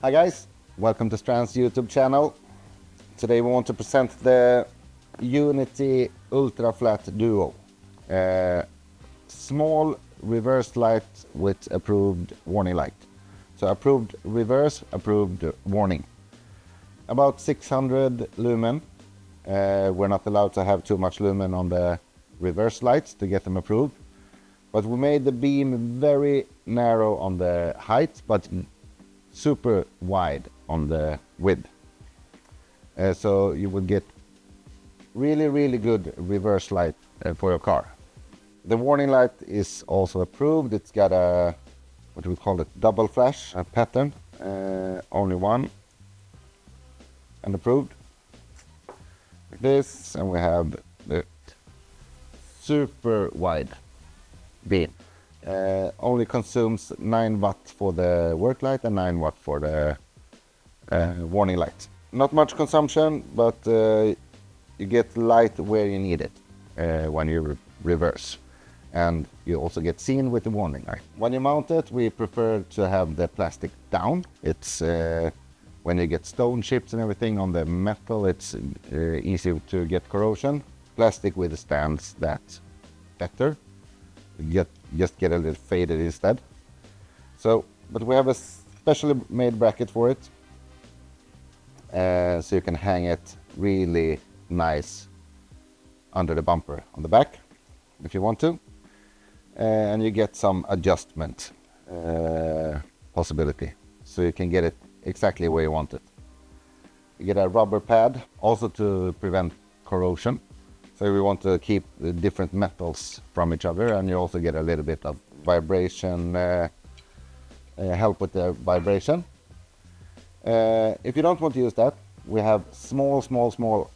Hi guys, welcome to Strands YouTube channel. Today we want to present the Unity Ultra Flat Duo. Small reverse light with approved warning light. So approved reverse, approved warning. About 600 lumen. We're not allowed to have too much lumen on the reverse lights to get them approved. But we made the beam very narrow on the height, but super wide on the width. So you will get really good reverse light for your car. The warning light is also approved. It's got a, what do we call it, double flash pattern, only one, and approved. Like this, and we have the super wide beam. Only consumes 9 watt for the work light and 9 watt for the warning light. Not much consumption, but you get light where you need it when you reverse. And you also get seen with the warning light. When you mount it, we prefer to have the plastic down. It's when you get stone chips and everything on the metal, it's easy to get corrosion. Plastic withstands that better. Just get a little faded instead. So, but we have a specially made bracket for it, so you can hang it really nice under the bumper on the back if you want to, and you get some adjustment possibility, so you can get it exactly where you want it. You get a rubber pad also to prevent corrosion. So we want to keep the different metals from each other, and you also get a little bit of vibration, help with the vibration. If you don't want to use that, we have small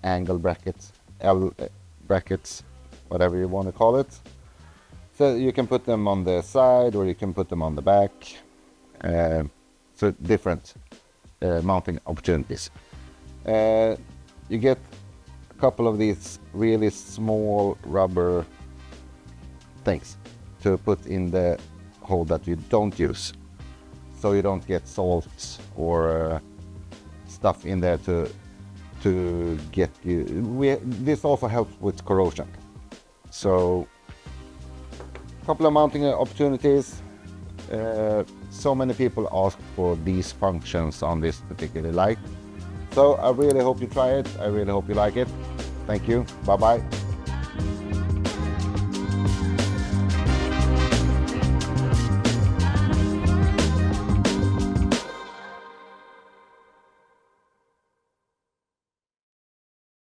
angle brackets, L brackets, whatever you want to call it. So you can put them on the side or you can put them on the back. So different mounting opportunities. You get couple of these really small rubber things to put in the hole that you don't use, so you don't get salts or stuff in there to get you. This also helps with corrosion. So a couple of mounting opportunities. So many people ask for these functions on this particular light. So I really hope you try it. I really hope you like it. Thank you. Bye-bye.